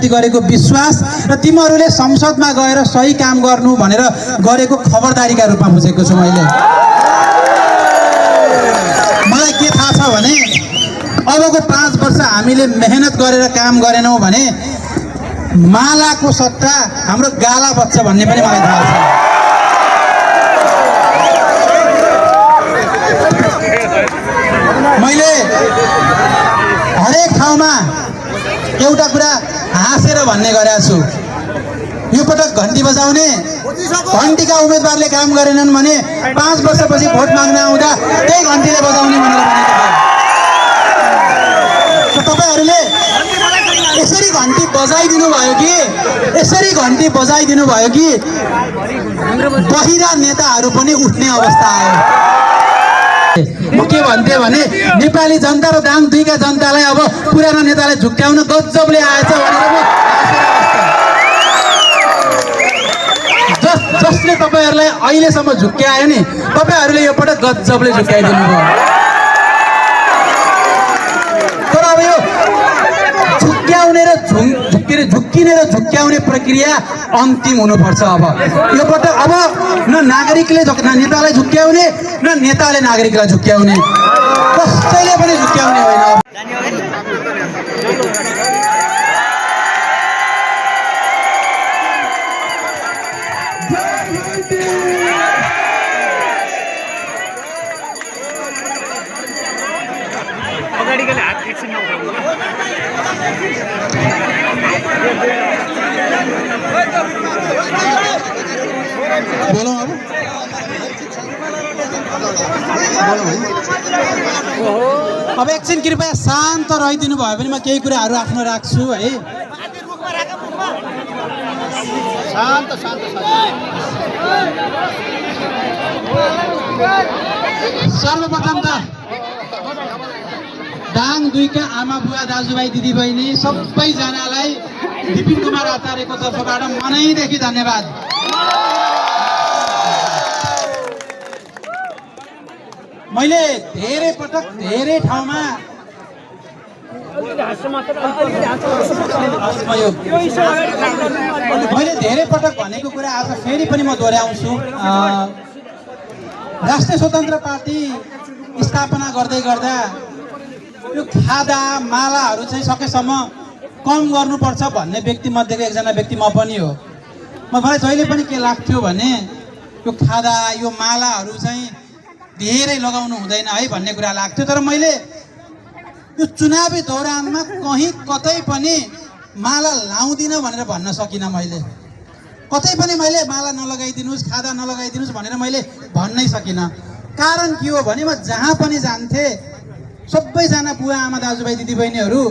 प्रति गरेको विश्वास र तिमीहरूले संसदमा गएर सही काम गर्नु भनेर गरेको खबरदारीका रूपमा बुझेको छु मैले। मलाई के थाहा छ भने अबको 5 वर्ष हामीले मेहनत गरेर काम गरेनौँ भने मालाको सट्टा हाम्रो गाला बच्छ भन्ने पनि मलाई थाहा छ। मैले हरेक ठाउँमा एउटा कुरा हाँसेर भन्ने गरेको छु, यो पटक घन्टी बजाउने घन्टीका उम्मेदवारले काम गरेनन् भने 5 वर्षपछि भोट माग्न आउँदा त्यही घन्टीले बजाउने भनेर भनेको थियो। तपाईहरुले यसरी घन्टी बजाइदिनु भयो कि बहिरा नेताहरू पनि उठ्ने अवस्था आयो। म के भन्थे भने नेपाली जनता र दाङ दुईका जनतालाई अब पुरानो नेतालाई झुक्क्याउन गजबले आएछ भनेर जसले तपाईहरुलाई अहिलेसम्म झुक्क्यायो नि तपाईहरुले यो पटक गजबले झुक्क्याइदिनु भयो। तर अब यो झुक्किने र झुक्क्याउने प्रक्रिया अन्तिम हुनुपर्छ। अब यो पटक अब न नागरिकले नेतालाई झुक्क्याउने न नेताले नागरिकलाई झुक्क्याउने, कसैले पनि झुक्क्याउने होइन। बोलौँ अब एकछिन कृपया शान्त रहिदिनु भयो भने म केही कुराहरू आफ्नो राख्छु है। सर्वप्रथम त दाङ दुईका आमा बुवा दाजुभाइ दिदीबहिनी सबैजनालाई विपिन कुमार आचार्यको तर्फबाट मनैदेखि धन्यवाद। मैले धेरै पटक धेरै ठाउँमा भनेको कुरा आज फेरि पनि म दोहोऱ्याउँछु। राष्ट्रिय स्वतन्त्र पार्टी स्थापना गर्दै गर्दा यो खादा मालाहरू चाहिँ सकेसम्म कम गर्नुपर्छ भन्ने व्यक्ति मध्येको एकजना व्यक्ति म पनि हो। मलाई जहिले पनि के लाग्थ्यो भने यो खादा यो मालाहरू चाहिँ धेरै लगाउनु हुँदैन है भन्ने कुरा लाग्थ्यो। तर मैले यो चुनावी दौरानमा कहीँ कतै पनि माला लाउँदिनँ भनेर भन्न सकिनँ। मैले कतै पनि मैले माला नलगाइदिनुहोस् खादा नलगाइदिनुहोस् भनेर मैले भन्नै सकिनँ। कारण के हो भने म जहाँ पनि जान्थेँ सबैजना बुवा आमा दाजुभाइ दिदीबहिनीहरू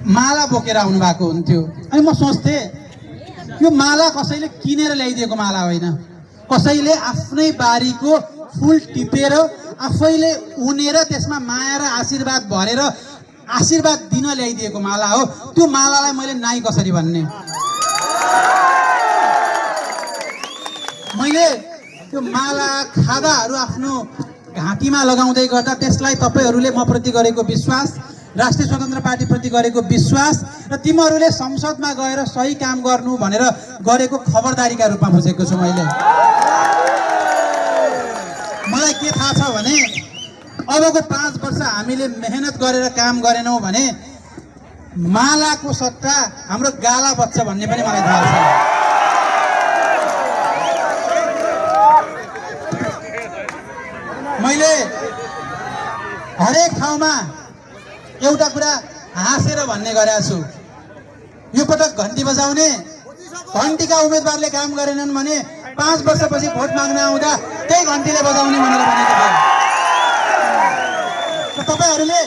माला बोकेर आउनु भएको हुन्थ्यो। अनि म सोच्थेँ यो माला कसैले किनेर ल्याइदिएको माला होइन, कसैले आफ्नै बारीको फुल टिपेर आफैले उनेर त्यसमा माया र आशीर्वाद भरेर आशीर्वाद दिन ल्याइदिएको माला हो। त्यो मालालाई मैले नाइ कसरी भन्ने। मैले त्यो माला खादाहरू आफ्नो घाँटीमा लगाउँदै गर्दा त्यसलाई तपाईहरूले म प्रति गरेको विश्वास, राष्ट्रिय स्वतन्त्र पार्टी प्रति गरेको विश्वास र तिमीहरूले संसदमा गएर सही काम गर्नु भनेर गरेको खबरदारीका रूपमा बुझेको छु मैले। मलाई के थाहा छ भने अबको 5 वर्ष हामीले मेहनत गरेर काम गरेनौँ भने मालाको सट्टा हाम्रो गाला बच्छ भन्ने पनि मलाई थाहा छ। मैले हरेक ठाउँमा एउटा कुरा हाँसेर भन्ने गरेको छु, यो पटक घन्टी बजाउने घन्टीका उम्मेदवारले काम गरेनन् भने 5 वर्षपछि भोट माग्न आउँदा त्यही घन्टीले बजाउने भनेर भनेको थियो। तपाईहरुले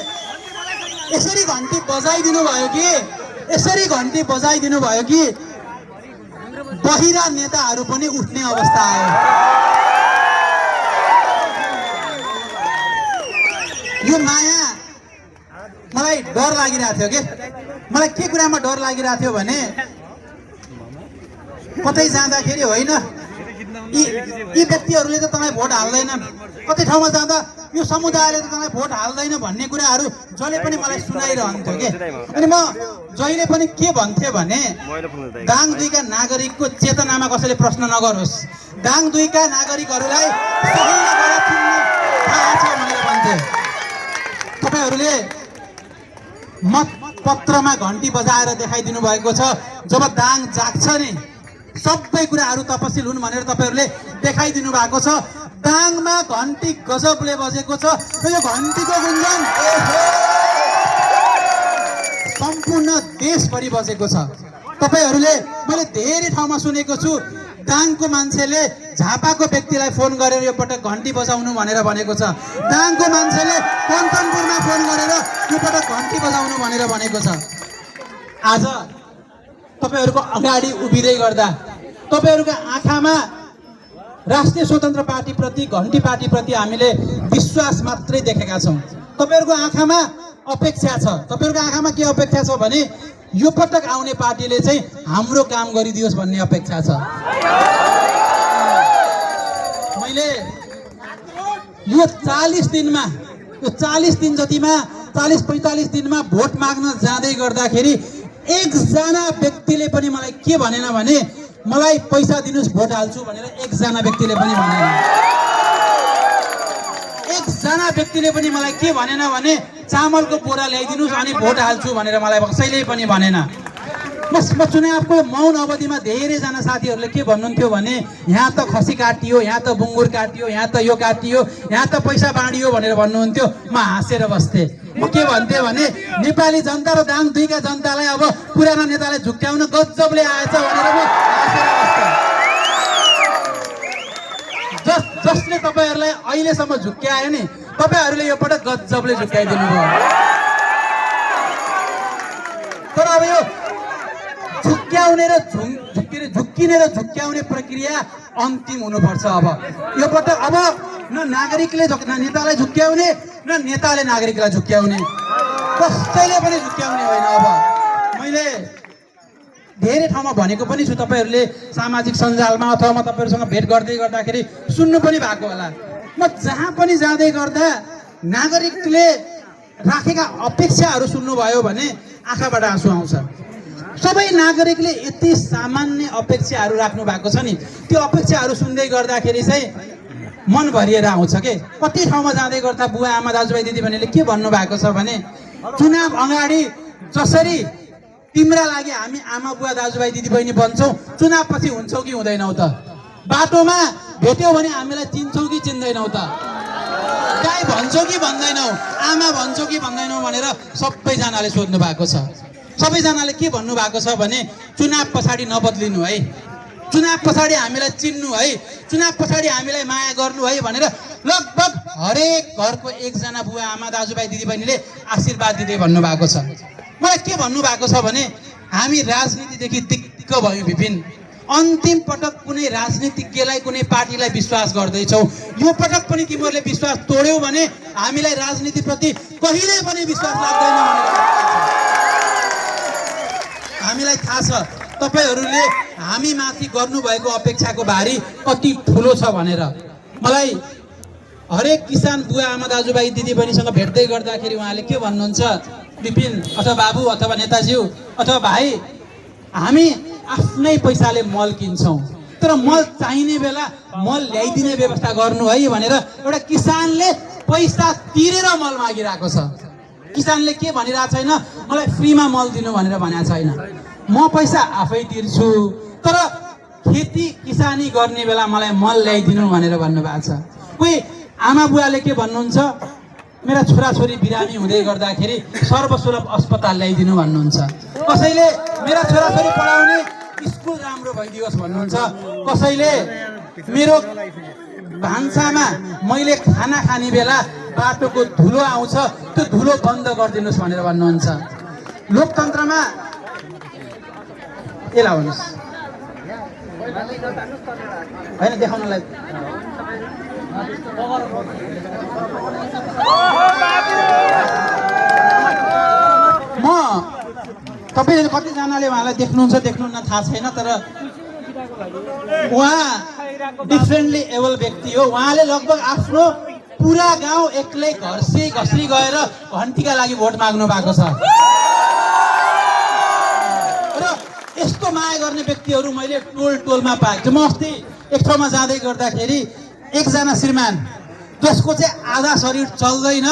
यसरी घन्टी बजाइदिनु भयो कि बहिरा नेताहरू पनि उठ्ने अवस्था आयो। यो माया मलाई डर लागिरहेको थियो के मलाई के कुरामा डर लागिरहेको थियो भने कतै जाँदाखेरि होइन यी व्यक्तिहरूले त तपाईँ भोट हाल्दैनन्, कतै ठाउँमा जाँदा यो समुदायले त तँलाई भोट हाल्दैन भन्ने कुराहरू जसले पनि मलाई सुनाइरहन्थ्यो के। अनि म जहिले पनि के भन्थेँ भने दाङ 2 का नागरिकको चेतनामा कसैले प्रश्न नगरोस्, दाङ 2 का नागरिकहरूलाई सही र गलत चिन्ने थाहा छ भनेर भन्थे। तपाईहरूले मतपत्रमा घन्टी बजाएर देखाइदिनु भएको छ। जब दाङ जाग्छ नि सबै कुराहरू तपसिल हुन् भनेर तपाईहरूले देखाइदिनु भएको छ। दाङमा घन्टी गजबले बजेको छ र यो घन्टीको गुन्जन सम्पूर्ण देशभरि बजेको छ। तपाईहरूले मैले धेरै ठाउँमा सुनेको छु दाङको मान्छेले झापाको व्यक्तिलाई फोन गरेर यो पटक घन्टी बजाउनु भनेर भनेको छ, दाङको मान्छेले कञ्चनपुरमा फोन गरेर यो पटक घन्टी बजाउनु भनेर भनेको छ। आज तपाईहरूको अगाडि उभिँदै गर्दा तपाईहरूको आँखामा राष्ट्रिय स्वतन्त्र पार्टीप्रति घन्टी पार्टीप्रति हामीले विश्वास मात्रै देखेका छौँ। तपाईहरूको आँखामा अपेक्षा छ। तपाईहरूको आँखामा के अपेक्षा छ भने यो पटक आउने पार्टीले चाहिँ हाम्रो काम गरिदियोस् भन्ने अपेक्षा छ। मैले यो 40 दिनमा यो 40 दिन जतिमा 40-45 दिनमा भोट माग्न जाँदै गर्दाखेरि एकजना व्यक्तिले पनि मलाई के भनेन भने मलाई पैसा दिनुस् भोट हाल्छु भनेर एकजना व्यक्तिले पनि भनेन। एकजना व्यक्तिले पनि मलाई के भनेन भने चामलको बोरा ल्याइदिनुस् अनि भोट हाल्छु भनेर मलाई कसैले पनि भनेन। म चुनावको मौन अवधिमा धेरैजना साथीहरूले के भन्नुहुन्थ्यो भने यहाँ त खसी काटियो, यहाँ त बुङ्गुर काटियो, यहाँ त यो काटियो, यहाँ त पैसा बाँडियो भनेर भन्नुहुन्थ्यो। म हाँसेर बस्थेँ। म के भन्थेँ भने नेपाली जनता र दाङ 2 का जनतालाई अब पुराना नेतालाई झुक्क्याउन गजबले आएछ भनेर म हाँसेर बस्थेँ। जसले तपाईहरूलाई अहिलेसम्म झुक्क्यायो नि तपाईहरूले यो पटक गजबले झुक्क्याइदिनु भयो। तर अब यो झुक्क्याउने र झुक्किने र झुक्क्याउने प्रक्रिया अन्तिम हुनुपर्छ। अब यो पटक अब न नागरिकले नेतालाई झुक्क्याउने न नेताले नागरिकलाई झुक्क्याउने, कसैले पनि झुक्क्याउने होइन। अब मैले धेरै ठाउँमा भनेको पनि छु, तपाईहरूले सामाजिक सञ्जालमा अथवा म तपाईँहरूसँग भेट गर्दै गर्दाखेरि सुन्नु पनि भएको होला। म जहाँ पनि जाँदै गर्दा नागरिकले राखेका अपेक्षाहरू सुन्नुभयो भने आँखाबाट आँसु आउँछ। सबै नागरिकले यति सामान्य अपेक्षाहरू राख्नु भएको छ नि, त्यो अपेक्षाहरू सुन्दै गर्दाखेरि चाहिँ मन भरिएर आउँछ के। कति ठाउँमा जाँदै गर्दा बुवा आमा दाजुभाइ दिदीबहिनीले के भन्नुभएको छ भने चुनाव अगाडि जसरी तिम्रा लागि हामी आमा बुवा दाजुभाइ दिदीबहिनी बन्छौँ, चुनाव पछि हुन्छौ कि हुँदैनौ त? बाटोमा भेट्यौ भने हामीलाई चिन्छौ कि चिन्दैनौ त? गाई भन्छौ कि भन्दैनौ, आमा भन्छौ कि भन्दैनौ भनेर सबैजनाले सोध्नु भएको छ। सबैजनाले के भन्नुभएको छ भने चुनाव पछाडि नबदलिनु है, चुनाव पछाडि हामीलाई चिन्नु है, चुनाव पछाडि हामीलाई माया गर्नु है भनेर लगभग हरेक घरको एकजना बुवा आमा दाजुभाइ दिदीबहिनीले आशीर्वाद दिँदै भन्नुभएको छ। मलाई के भन्नुभएको छ भने हामी राजनीतिदेखि दिक्क भयौँ विपिन, अन्तिम पटक कुनै राजनीतिज्ञलाई कुनै पार्टीलाई विश्वास गर्दैछौ, यो पटक पनि तिमीहरूले विश्वास तोड्यौ भने हामीलाई राजनीतिप्रति कहिल्यै पनि विश्वास लाग्दैन भनेर हामीलाई थाहा छ तपाईहरूले हामी माथि गर्नुभएको अपेक्षाको भारी कति ठुलो छ भनेर। मलाई हरेक किसान बुवा आमा दाजुभाइ दिदीबहिनीसँग भेट्दै गर्दाखेरि उहाँले के भन्नुहुन्छ, विपिन अथवा बाबु अथवा नेताज्यू अथवा भाइ, हामी आफ्नै पैसाले मल किन्छौँ तर मल चाहिने बेला मल ल्याइदिने व्यवस्था गर्नु है भनेर एउटा किसानले पैसा तिरेर मल मागिरहेको छ। किसानले के भनिरहेको छैन, मलाई फ्रीमा मल दिनु भनेर भनेको छैन, म पैसा आफै तिर्छु तर खेती किसानी गर्ने बेला मलाई मल ल्याइदिनु भनेर भन्नुभएको छ। कोही आमा बुवाले के भन्नुहुन्छ, मेरा छोराछोरी बिरामी हुँदै गर्दाखेरि सर्वसुलभ अस्पताल ल्याइदिनु भन्नुहुन्छ, कसैले मेरा छोराछोरी पढाउने स्कुल राम्रो भइदियोस् भन्नुहुन्छ, कसैले मेरो भान्सामा मैले खाना खाने बेला बाटोको धुलो आउँछ त्यो धुलो बन्द गरिदिनुहोस् भनेर भन्नुहुन्छ। लोकतन्त्रमा यसलाई भन्नुहोस् होइन देखाउनलाई म तपाईँले कतिजनाले उहाँलाई देख्नुहुन्छ देख्नुहुन्न थाहा छैन, तर उहाँ डिफ्रेन्टली एबल व्यक्ति हो। उहाँले लगभग आफ्नो पुरा गाउँ एक्लै घर्सी घस्री गएर घन्टीका लागि भोट माग्नु भएको छ। र यस्तो माया गर्ने व्यक्तिहरू मैले टोलमा पाएको छु। म अस्ति एक ठाउँमा जाँदै गर्दाखेरि एकजना श्रीमान जसको चाहिँ आधा शरीर चल्दैन,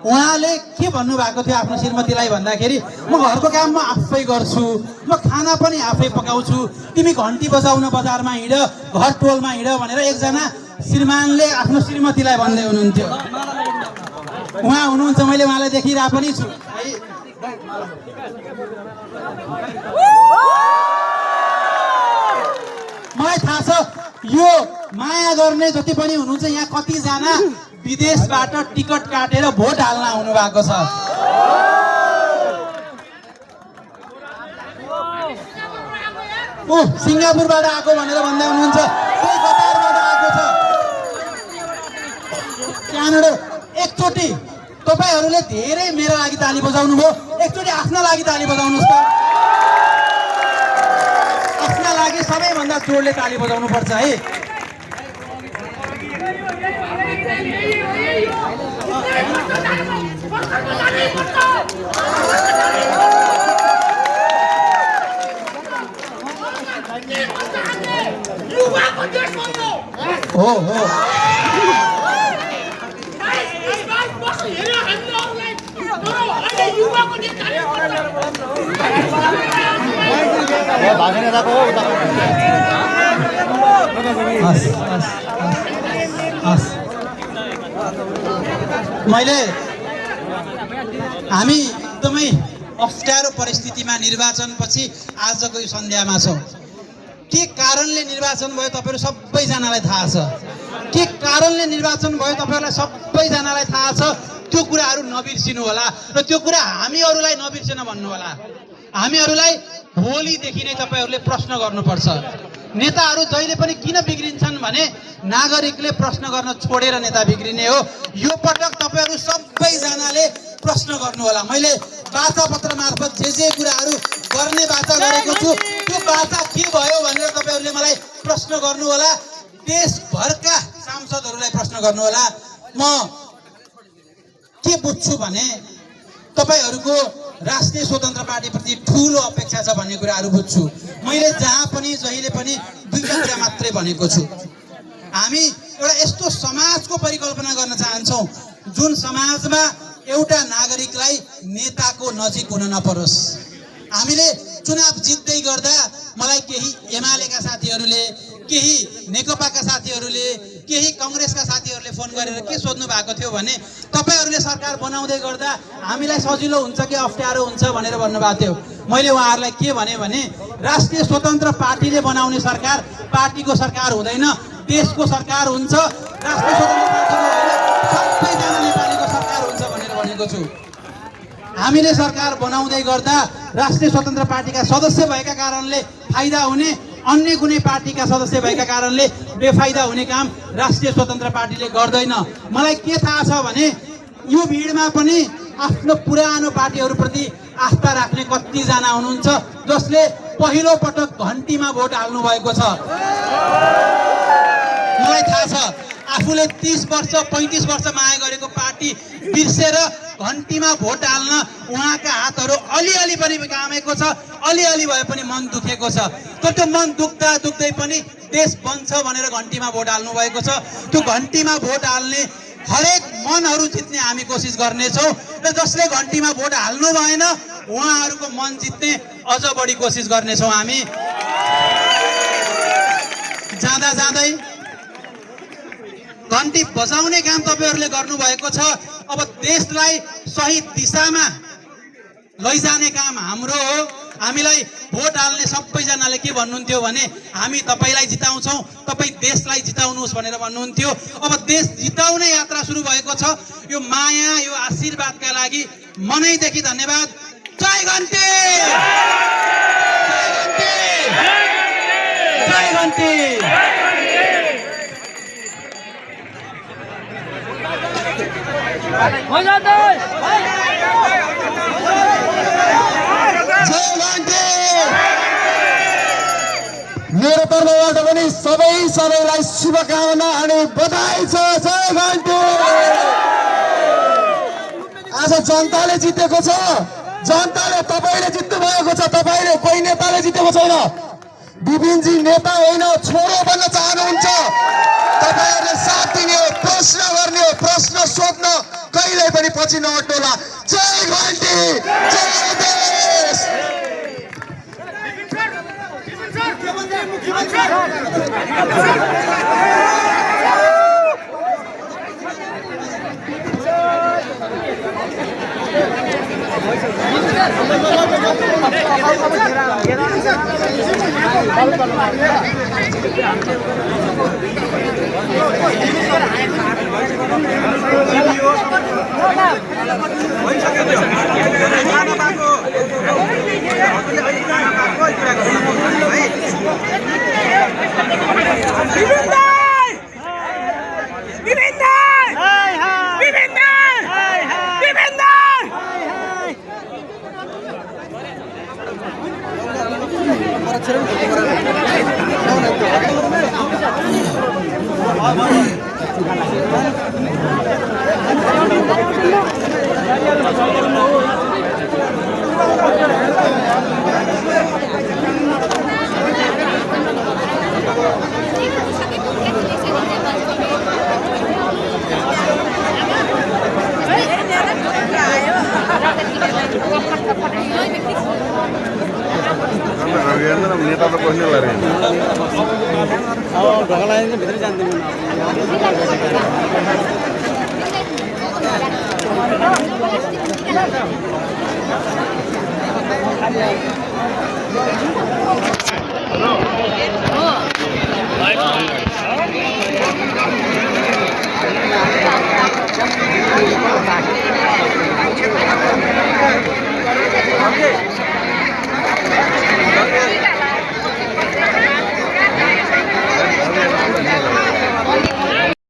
उहाँले के भन्नुभएको थियो आफ्नो श्रीमतीलाई भन्दाखेरि, म घरको काम म आफै गर्छु, म खाना पनि आफै पकाउँछु, तिमी घन्टी बजाउन बजारमा हिँड, घर टोलमा हिँड भनेर एकजना श्रीमानले आफ्नो श्रीमतीलाई भन्दै हुनुहुन्थ्यो। उहाँ हुनुहुन्छ, मैले उहाँलाई देखिरहेको पनि छु। मलाई थाहा छ यो माया गर्ने जति पनि हुनुहुन्छ यहाँ कतिजना विदेशबाट टिकट काटेर भोट हाल्न आउनु भएको छ। सिङ्गापुरबाट आएको भनेर भन्दै हुनुहुन्छ, कोही कतारबाट आएको छ, त्यहाँबाट। एकचोटि तपाईहरूले धेरै मेरो लागि ताली बजाउनु भयो, एकचोटि आफ्ना लागि ताली बजाउनुहोस् त। आफ्ना लागि सबैभन्दा जोडले ताली बजाउनु पर्छ है। हो हामी एकदमै अप्ठ्यारो परिस्थितिमा निर्वाचनपछि आजको यो सन्ध्यामा छौँ। के कारणले निर्वाचन भयो तपाईँहरू सबैजनालाई थाहा छ। के कारणले निर्वाचन भयो तपाईँहरूलाई सबैजनालाई थाहा छ। त्यो कुराहरू नबिर्सिनु होला र त्यो कुरा हामीहरूलाई नबिर्सिन भन्नु होला। हामीहरूलाई भोलिदेखि नै तपाईँहरूले प्रश्न गर्नुपर्छ। नेताहरू जहिले पनि किन बिग्रिन्छन् भने नागरिकले प्रश्न गर्न छोडेर नेता बिग्रिने हो। यो पटक तपाईँहरू सबैजनाले प्रश्न गर्नु होला। मैले वार्तापत्र मार्फत जे कुराहरू गर्ने वाचा गरेको छु त्यो वाचा के भयो भनेर तपाईँहरूले मलाई प्रश्न गर्नु होला। देशभरका सांसदहरूलाई प्रश्न गर्नु होला। म के बुझ्छु भने तपाईहरूको राष्ट्रिय स्वतन्त्र पार्टीप्रति ठुलो अपेक्षा छ भन्ने कुराहरू बुझ्छु। मैले जहाँ पनि जहिले पनि दुईटा कुरा मात्रै भनेको छु। हामी एउटा यस्तो समाजको परिकल्पना गर्न चाहन्छौँ जुन समाजमा एउटा नागरिकलाई नेताको नजिक हुन नपरोस्। हामीले चुनाव जित्दै गर्दा मलाई केही एमालेका साथीहरूले, केही नेकपाका साथीहरूले, केही कांग्रेसका साथीहरूले फोन गरेर के सोध्नु भएको थियो भने तपाईहरूले सरकार बनाउँदै गर्दा हामीलाई सजिलो हुन्छ कि अप्ठ्यारो हुन्छ भनेर भन्नुभएको थियो। मैले उहाँहरूलाई के भने राष्ट्रिय स्वतन्त्र पार्टीले बनाउने सरकार पार्टीको सरकार हुँदैन, देशको सरकार हुन्छ। राष्ट्रिय स्वतन्त्र पार्टीको सबैजना नेपालीको सरकार हुन्छ भनेर भनेको छु। हामीले सरकार बनाउँदै गर्दा राष्ट्रिय स्वतन्त्र पार्टीका सदस्य भएका कारणले फाइदा हुने, अन्य कुनै पार्टीका सदस्य भएका कारणले बेफाइदा हुने काम राष्ट्रिय स्वतन्त्र पार्टीले गर्दैन। मलाई के थाहा छ भने यो भिडमा पनि आफ्नो पुरानो पार्टीहरूप्रति आस्था राख्ने कतिजना हुनुहुन्छ जसले पहिलो पटक घन्टीमा भोट हाल्नु भएको छ। मलाई थाहा छ आफूले 30 वर्ष 35 वर्ष माया गरेको पार्टी बिर्सेर घन्टीमा भोट हाल्न उहाँका हातहरू अलिअलि पनि कामेको छ, अलिअलि भए पनि मन दुखेको छ। तर त्यो मन दुख्दै पनि देश बन्छ भनेर घन्टीमा भोट हाल्नु भएको छ। त्यो घन्टीमा भोट हाल्ने हरेक मनहरू जित्ने हामी कोसिस गर्नेछौँ र जसले घन्टीमा भोट हाल्नु भएन उहाँहरूको मन जित्ने अझ बढी कोसिस गर्नेछौँ हामी। जाँदा जाँदै घन्टी बजाउने काम तपाईहरूले गर्नुभएको छ। अब देशलाई सही दिशामा लैजाने काम हाम्रो हो। हामीलाई भोट हाल्ने सबैजनाले के भन्नुहुन्थ्यो भने हामी तपाईलाई जिताउँछौँ, तपाईँ देशलाई जिताउनुहोस् भनेर भन्नुहुन्थ्यो। अब देश जिताउने यात्रा सुरु भएको छ। यो माया, यो आशीर्वादका लागि मनैदेखि धन्यवाद। जय घन्टी, जय घन्टी। मेरो तर्फबाट पनि सबैलाई शुभकामना अनि बधाई छ। जय घन्टी। आज जनताले जितेको छ, जनताले तपाईले जित्नु भएको छ, तपाईले कोही नेताले जितेको छैन। विपिनजी नेता होइन छोरो बन्न चाहनुहुन्छ, तपाईहरुले साथ दिने हो, प्रश्न गर्ने हो, प्रश्न सोध्न कहिल्यै पनि पछि नहट्नुहोला। जय घन्टी, जय देश। नेता तो पढ़ने लगे हैं। ढोका लाइन के भीतर जानते हैं।